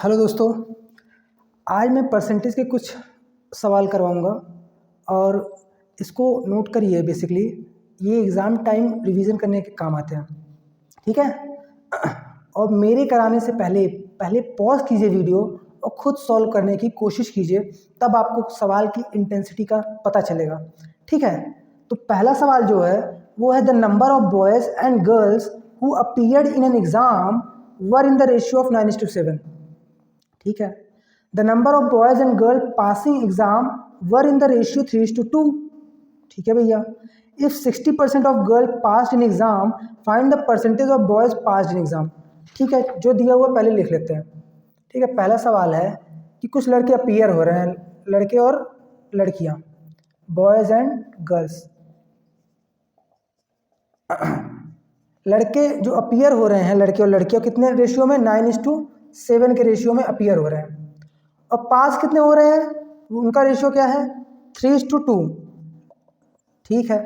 Hello दोस्तों, आज मैं परसेंटेज के कुछ सवाल करवाऊंगा और इसको नोट करिए। बेसिकली ये एग्ज़ाम टाइम रिवीजन करने के काम आते हैं, ठीक है। और मेरे कराने से पहले पहले पॉज कीजिए वीडियो और ख़ुद सॉल्व करने की कोशिश कीजिए, तब आपको सवाल की इंटेंसिटी का पता चलेगा, ठीक है। तो पहला सवाल जो है वो है, the number of boys and girls who appeared in an exam were in the ratio of 9:7, ठीक है। The number of boys and girl passing exam were in the ratio 3:2, ठीक है भैया। If 60% of girl passed in exam find the percentage of boys passed in exam, ठीक है। जो दिया हुआ पहले लिख लेते हैं, ठीक है। पहला सवाल है कि कुछ लड़के अपीयर हो रहे हैं, लड़के और लड़कियां, बॉयज़ एंड गर्ल्स। लड़के जो अपीयर हो रहे हैं, लड़के और लड़कियां, कितने रेशियो में? 9:7 के रेशियो में अपीयर हो रहे हैं। और पास कितने हो रहे हैं? उनका रेशियो क्या है? 3:2, ठीक है।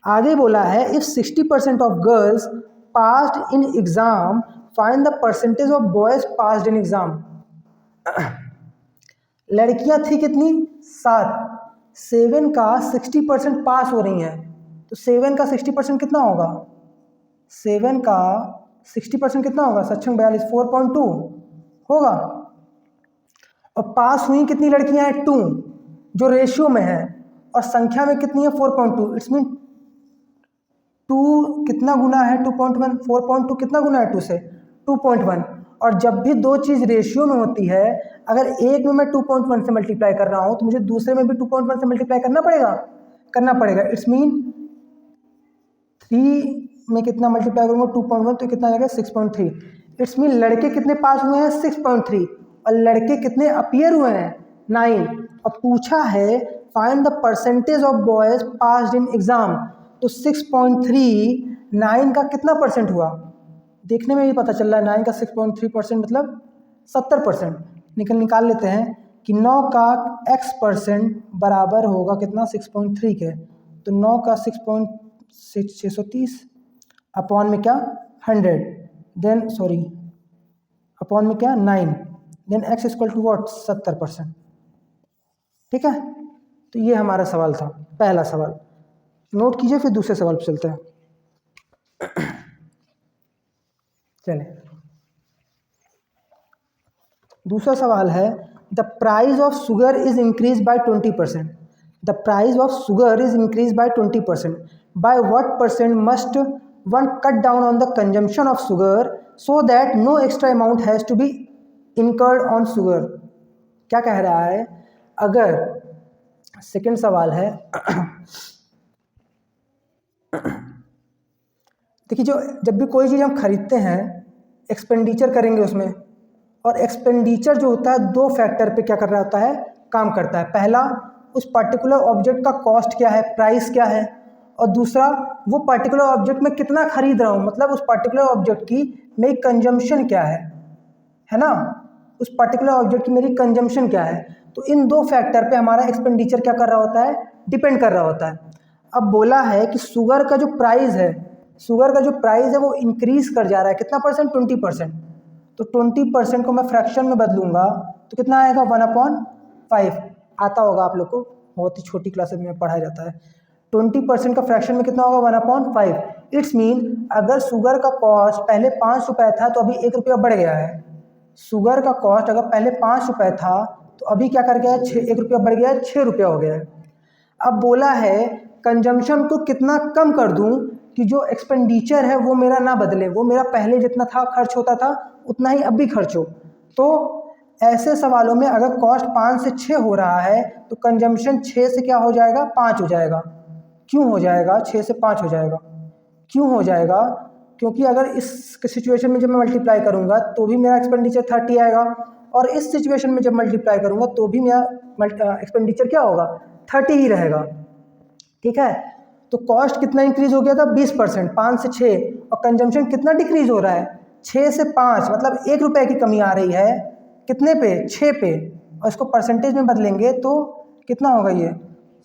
आगे बोला है, if 60% of girls passed in exam find the percentage of boys passed in exam. लड़कियां थी कितनी? 7। 7 का 60% पास हो रही हैं, तो 7 का 60% कितना होगा? 7 का 60% कितना होगा? सक्षम 42, 4.2 होगा। और पास हुई कितनी लड़कियां हैं? 2, जो रेशियो में है, और संख्या में कितनी है? 4.2। इट्स मीन 2 कितना गुना है? 2.1। 4.2 कितना गुना है 2 से? 2.1। और जब भी दो चीज़ रेशियो में होती है, अगर एक में मैं 2.1 से मल्टीप्लाई कर रहा हूँ तो मुझे दूसरे में भी 2.1 से मल्टीप्लाई करना पड़ेगा। इट्स मीन 3 में कितना मल्टीप्लाई करूँगा? 2.1, तो कितना आ जाएगा? 6.3। इट्स मीन लड़के कितने पास हुए हैं? 6.3। और लड़के कितने अपीयर हुए हैं? 9। और पूछा है find the percentage of boys passed in exam, तो 6.3 9 का कितना परसेंट हुआ? देखने में ही पता चल रहा है, 9 का 6.3% मतलब 70%। निकाल लेते हैं कि 9 का x% बराबर होगा कितना? 6.3 के। तो 9 का 630 अपॉन में क्या? 100, देन सॉरी अपॉन में क्या? 9, then x equal to what? 70%, ठीक है। तो ये हमारा सवाल था, पहला सवाल। नोट कीजिए, फिर दूसरे सवाल पर चलते हैं। चले, दूसरा सवाल है, the price of sugar is increase by 20%। The price of sugar is increase by 20%। By what percent must one cut down on the consumption of sugar so that no extra amount has to be incurred on sugar. क्या कह रहा है? अगर second सवाल है, देखिए, जब भी कोई चीज़ हम खरीदते हैं, एक्सपेंडिचर करेंगे उसमें, और एक्सपेंडिचर जो होता है 2 फैक्टर पे क्या कर रहा होता है? काम करता है। पहला, उस पर्टिकुलर ऑब्जेक्ट का कॉस्ट क्या है, प्राइस क्या है, और दूसरा, वो पर्टिकुलर ऑब्जेक्ट में कितना खरीद रहा हूँ, मतलब उस पर्टिकुलर ऑब्जेक्ट की मेरी कंजम्पशन क्या है ना, उस पर्टिकुलर ऑब्जेक्ट की मेरी कंजम्पशन क्या है। तो इन 2 फैक्टर पे हमारा एक्सपेंडिचर क्या कर रहा होता है? डिपेंड कर रहा होता है। अब बोला है कि शुगर का जो प्राइस है वो इंक्रीज कर जा रहा है, कितना परसेंट? 20%। तो 20% को मैं फ्रैक्शन में बदलूंगा तो कितना आएगा? 1/5 आता होगा आप लोग को, बहुत ही छोटी क्लासेस में पढ़ाया जाता है। 20% का फ्रैक्शन में कितना होगा? 1/5। इट्स मीन अगर शुगर का कॉस्ट पहले 5 रुपये था तो अभी 1 रुपया बढ़ गया है। शुगर का कॉस्ट अगर पहले 5 रुपये था तो अभी क्या कर गया है? 1 रुपया बढ़ गया है, 6 रुपया हो गया है। अब बोला है कंजम्पशन को कितना कम कर दूं कि जो एक्सपेंडिचर है वो मेरा ना बदले, वो मेरा पहले जितना था खर्च होता था उतना ही अब भी खर्च हो। तो ऐसे सवालों में अगर कॉस्ट 5 से 6 हो रहा है तो कंजम्पशन 6 से क्या हो जाएगा? 5 हो जाएगा। क्यों हो जाएगा 6 से 5 हो जाएगा? क्यों हो जाएगा? क्योंकि अगर इस सिचुएशन में जब मैं मल्टीप्लाई करूंगा तो भी मेरा एक्सपेंडिचर 30 आएगा, और इस सिचुएशन में जब मल्टीप्लाई करूंगा तो भी मेरा एक्सपेंडिचर क्या होगा? 30 ही रहेगा, ठीक है। तो कॉस्ट कितना इंक्रीज हो गया था? 20%, 5 से 6। और कंजम्पशन कितना डिक्रीज हो रहा है? 6 से 5, मतलब 1 रुपये की कमी आ रही है। कितने पे? 6 पे। और इसको परसेंटेज में बदलेंगे तो कितना होगा? ये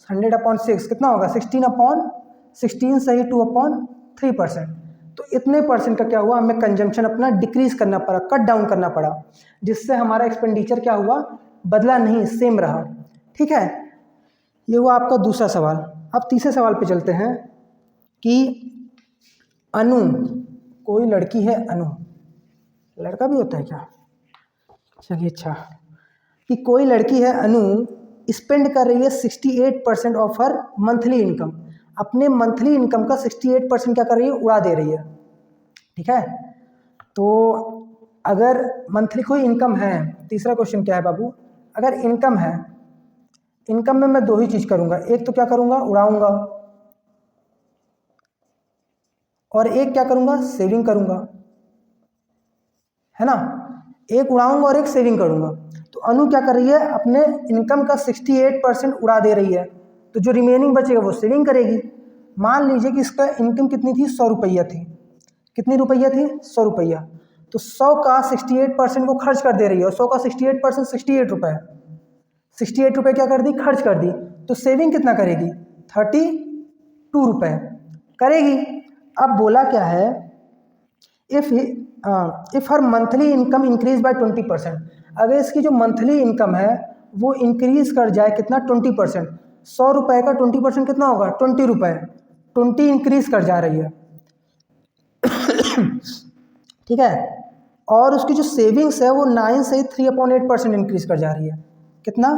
100/6 कितना होगा? 16/16 सही 2/3%। तो इतने परसेंट का क्या हुआ, हमें कंजम्पशन अपना डिक्रीज करना पड़ा, कट डाउन करना पड़ा, जिससे हमारा एक्सपेंडिचर क्या हुआ, बदला नहीं, सेम रहा। ठीक है, ये हुआ आपका दूसरा सवाल। अब तीसरे सवाल पे चलते हैं कि अनु, कोई लड़की है अनु, लड़का भी होता है क्या, चलिए अच्छा, कि कोई लड़की है अनु स्पेंड कर रही है 68% ऑफ हर मंथली इनकम, अपने मंथली इनकम का 68% क्या कर रही है, उड़ा दे रही है। ठीक है, तो अगर मंथली कोई इनकम है, तीसरा क्वेश्चन क्या है बाबू, अगर इनकम है, इनकम में मैं दो ही चीज़ करूँगा, एक तो क्या करूँगा, उड़ाऊँगा, और एक क्या करूँगा, सेविंग करूँगा, है ना, एक उड़ाऊँगा और एक सेविंग करूँगा। तो अनु क्या कर रही है, अपने इनकम का 68% उड़ा दे रही है, तो जो रिमेनिंग बचेगा वो सेविंग करेगी। मान लीजिए कि इसका इनकम कितनी थी, 100 रुपया थी, कितनी रुपया थी, 100 रुपया, तो 100 का 68% वो खर्च कर दे रही है, और 100 का 68% 68 रुपये, 68 रुपये क्या कर दी, खर्च कर दी, तो सेविंग कितना करेगी, 32 रुपये करेगी। अब बोला क्या है, if her monthly income increase by 20%, अगर इसकी जो मंथली इनकम है वो इंक्रीज कर जाए कितना, 20%, 100 रुपये का 20% कितना होगा, 20 रुपये, 20 इंक्रीज कर जा रही है। ठीक है, और उसकी जो सेविंग्स है वो 9 सहित 3/8% इंक्रीज कर जा रही है, कितना,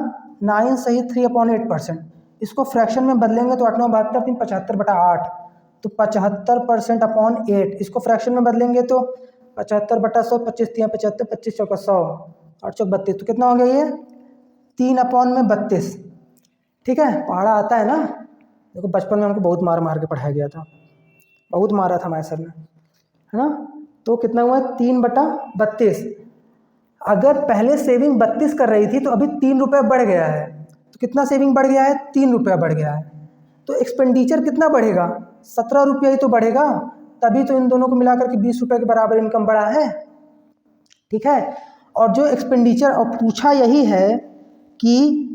9 सहित 3/8%, इसको फ्रैक्शन में बदलेंगे तो 8 9 72 3 75/8, तो 75% अपॉन 8, इसको फ्रैक्शन में बदलेंगे तो 75/100, 25 3 75, 25 चौका 100, 8 चौक 32, तो कितना हो गया ये, 3/32। ठीक है, पहाड़ा आता है ना, देखो बचपन में हमको बहुत मार मार के पढ़ाया गया था, बहुत मारा था मास्टर ने, है ना, तो कितना हुआ, 3/32। अगर पहले सेविंग 32 कर रही थी तो अभी 3 रुपये बढ़ गया है, तो कितना सेविंग बढ़ गया है, 3 रुपया बढ़ गया है, तो एक्सपेंडिचर कितना बढ़ेगा, 17 रुपया ही तो बढ़ेगा, तभी तो इन दोनों को मिलाकर के 20 रुपये के बराबर इनकम बढ़ा है। ठीक है, और जो एक्सपेंडिचर और पूछा यही है कि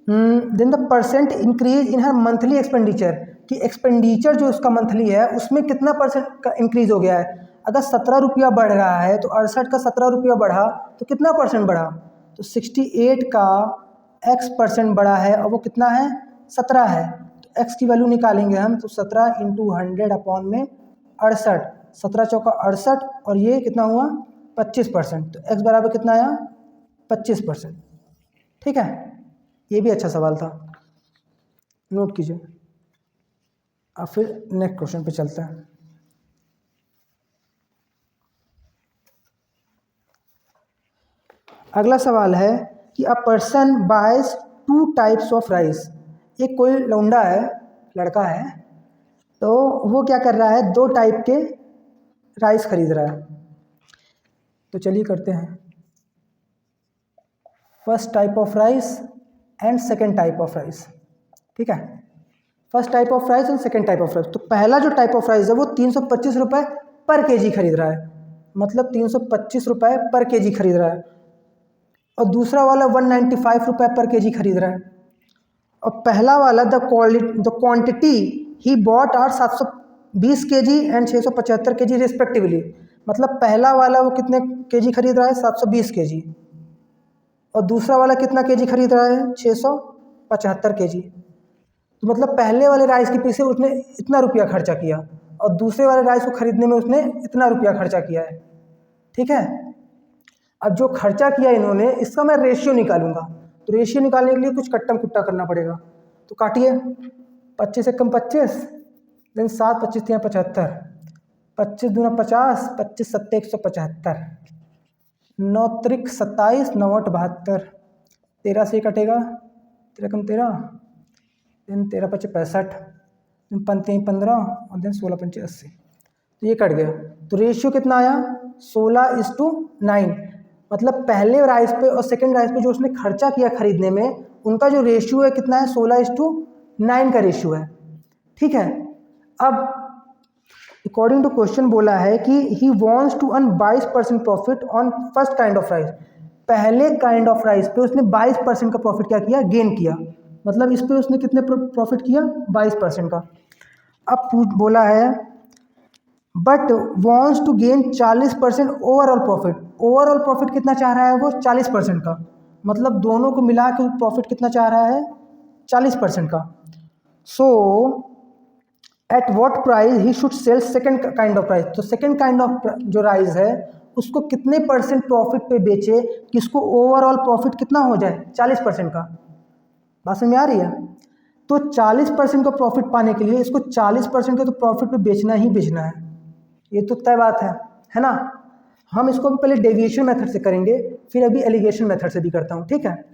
then the percent increase in her monthly expenditure, कि एक्सपेंडिचर जो उसका मंथली है उसमें कितना परसेंट का इंक्रीज हो गया है। अगर 17 रुपया बढ़ रहा है तो 68 का 17 रुपया बढ़ा तो कितना परसेंट बढ़ा, तो 68 का x% बढ़ा है, और वो कितना है, 17 है, तो x की वैल्यू निकालेंगे हम, तो 17 × 100 अपॉन में 68, 17 चौका 68, और ये कितना हुआ, 25%, तो x बराबर कितना आया, 25%। ठीक है, ये भी अच्छा सवाल था, नोट कीजिए। अब फिर नेक्स्ट क्वेश्चन पे चलते हैं। अगला सवाल है कि a person buys 2 types of rice, एक कोई लौंडा है, लड़का है, तो वो क्या कर रहा है, 2 टाइप के राइस खरीद रहा है। तो चलिए करते हैं, first type of rice and second type of rice. ठीक है, first type of rice and second type of rice. तो पहला जो टाइप ऑफ राइस है वो 325 रुपये पर केजी खरीद रहा है, मतलब 325 रुपये पर केजी खरीद रहा है, और दूसरा वाला 195 रुपये पर केजी खरीद रहा है। और पहला वाला the quantity he bought are 720 KG and 675 KG respectively, मतलब पहला वाला वो कितने केजी खरीद रहा है, 720 केजी, और दूसरा वाला कितना केजी खरीद रहा है, 675 केजी। तो मतलब पहले वाले राइस के पीछे उसने इतना रुपया खर्चा किया, और दूसरे वाले राइस को खरीदने में उसने इतना रुपया खर्चा किया है। ठीक है, अब जो खर्चा किया इन्होंने, इसका मैं रेशियो निकालूंगा, तो रेशियो निकालने के लिए कुछ कट्टम कुट्टा करना पड़ेगा। तो काटिए, 25 से कम 25, देन 7 25 3 75, 25 दूना 50, 25 7 175, 9 त्रिक 27, 9 8 72, 13 से कटेगा, 13 कम 13, देन 13 5 65, देन 5 15, और देन 16 5 80, तो ये कट गया। तो रेशियो कितना आया, 16:9, मतलब पहले राइस पे और सेकंड राइस पे जो उसने खर्चा किया खरीदने में, उनका जो रेशियो है कितना है, 16:9 का रेशियो है। ठीक है, अब अकॉर्डिंग टू क्वेश्चन बोला है कि he wants to earn 22% profit on first kind of rice, पहले काइंड ऑफ राइस पे उसने 22% का प्रॉफिट क्या किया, गेन किया, मतलब इस पे उसने कितने प्रॉफिट किया, 22% का। अब बोला है but wants to gain 40% overall profit. Overall profit कितना चाह रहा है वो? 40% का। मतलब दोनों को मिला के प्रॉफिट कितना चाह रहा है? 40% का। So at what price he should sell second kind of rice. तो सेकंड काइंड ऑफ जो राइस है उसको कितने % प्रॉफिट पे बेचे कि इसको ओवरऑल प्रॉफिट कितना हो जाए? 40% का। बात समझ में आ रही है? तो 40% का प्रॉफिट पाने के लिए इसको 40% के तो प्रॉफिट पे बेचना ही बेचना है, ये तो तय बात है ना। हम इसको भी पहले डेविएशन मेथड से करेंगे, फिर अभी एलिगेशन मेथड से भी करता हूँ, ठीक है।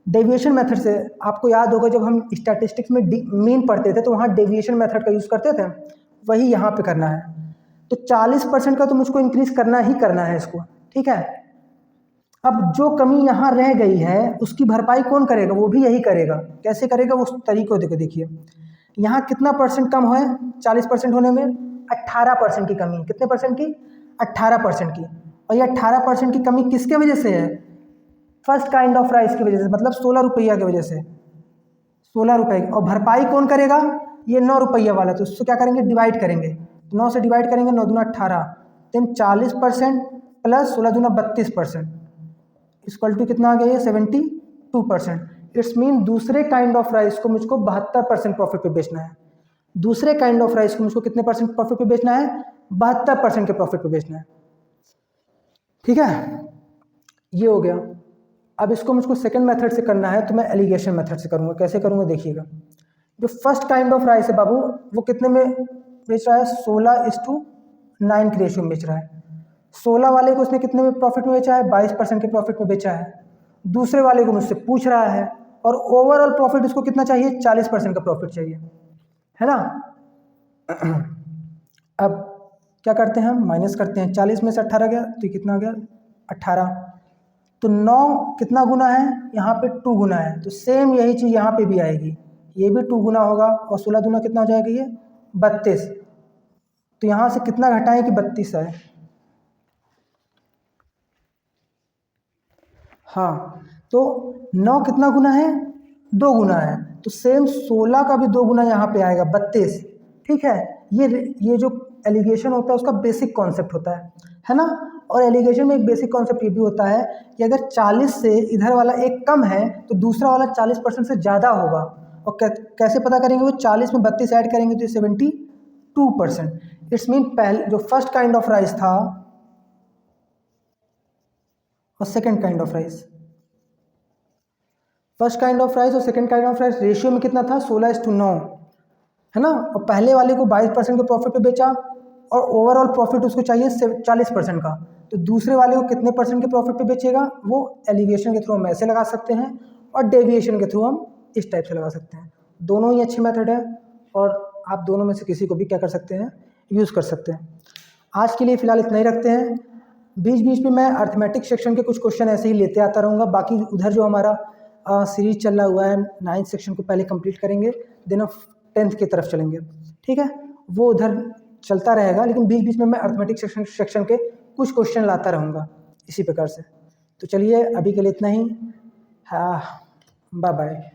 डेविएशन मेथड से आपको याद होगा जब हम स्टैटिस्टिक्स में मीन पढ़ते थे तो वहाँ डेविएशन मेथड का यूज़ करते थे, वही यहाँ पे करना है। तो 40% का तो मुझको इंक्रीज करना ही करना है इसको, ठीक है। अब जो कमी यहाँ रह गई है उसकी भरपाई कौन करेगा? वो भी यही करेगा। कैसे करेगा? उस तरीके को देखिए। यहाँ कितना % कम है 40% होने में? 18% की कमी। कितने परसेंट की? 18% की। और ये 18% की कमी किसके वजह से है? फर्स्ट काइंड ऑफ राइस की वजह से, मतलब 16 रुपया की वजह से। 16 रुपये। और भरपाई कौन करेगा? ये 9 रुपया वाला। तो उसको क्या करेंगे? डिवाइड करेंगे। 9 से डिवाइड करेंगे, 9 दूना 18, देन 40% प्लस 16 दूना 32%, इक्वल टू कितना आ गया? ये 72%। इट्स मीन दूसरे काइंड ऑफ राइस को मुझको 72% प्रॉफिट पे बेचना है। दूसरे काइंड ऑफ राइस को मुझको कितने % प्रॉफिट पे बेचना है? 72% के प्रॉफिट पे बेचना है, ठीक है। ये हो गया। अब इसको मुझको सेकंड मेथड से करना है तो मैं एलिगेशन मेथड से करूँगा। कैसे करूँगा देखिएगा। जो फर्स्ट काइंड ऑफ राइस है बाबू, वो कितने में बेच रहा है? 16:9 के रेशियो में बेच रहा है। 16 वाले को उसने कितने में प्रॉफिट में बेचा है? 22% के प्रॉफिट में बेचा है। दूसरे वाले को मुझसे पूछ रहा है और ओवरऑल प्रॉफिट उसको कितना चाहिए? 40% का प्रॉफिट चाहिए, है ना। अब क्या करते हैं हम? माइनस करते हैं। 40 में से 18 गया तो ये कितना आ गया? 18। तो 9 कितना गुना है? यहाँ पे 2 गुना है। तो सेम यही चीज़ यहाँ पे भी आएगी, ये भी 2 गुना होगा। और 16 दूना कितना हो जाएगा? ये 32। तो यहाँ से कितना घटाएं कि 32 आए? हाँ, तो 9 कितना गुना है? 2 गुना है। तो सेम 16 का भी 2 गुना यहाँ पे आएगा, 32, ठीक है। ये जो एलिगेशन होता है उसका बेसिक कॉन्सेप्ट होता है ना। और एलिगेशन में एक बेसिक कॉन्सेप्ट ये भी होता है कि अगर 40 से इधर वाला एक कम है तो दूसरा वाला 40% से ज़्यादा होगा। और कैसे पता करेंगे? वो 40 में 32 ऐड करेंगे तो 72%। इट्स मीन पहले जो फर्स्ट काइंड ऑफ राइस था और second kind of rice, first kind of rice और second kind of rice ratio में कितना था? 16:9, है ना। और पहले वाले को 22% के प्रॉफिट पे बेचा और ओवरऑल प्रॉफिट उसको चाहिए 40% का। तो दूसरे वाले को कितने % के प्रॉफिट पे बेचेगा? वो एलिगेशन के थ्रू हम ऐसे लगा सकते हैं और डेविएशन के थ्रू हम इस टाइप से लगा सकते हैं। दोनों ही अच्छे मेथड है और आप दोनों में से किसी को भी क्या कर सकते हैं? यूज़ कर सकते हैं। आज के लिए फ़िलहाल इतना ही रखते हैं। बीच बीच में मैं अर्थमेटिक सेक्शन के कुछ क्वेश्चन ऐसे ही लेते आता रहूँगा। बाकी उधर जो हमारा सीरीज चल रहा हुआ है 9th सेक्शन को पहले कंप्लीट करेंगे, देन 10th की तरफ चलेंगे, ठीक है। वो उधर चलता रहेगा, लेकिन बीच बीच में मैं अर्थमेटिक सेक्शन के कुछ क्वेश्चन लाता रहूँगा इसी प्रकार से। तो चलिए अभी के लिए इतना ही। हाँ, बाय बाय।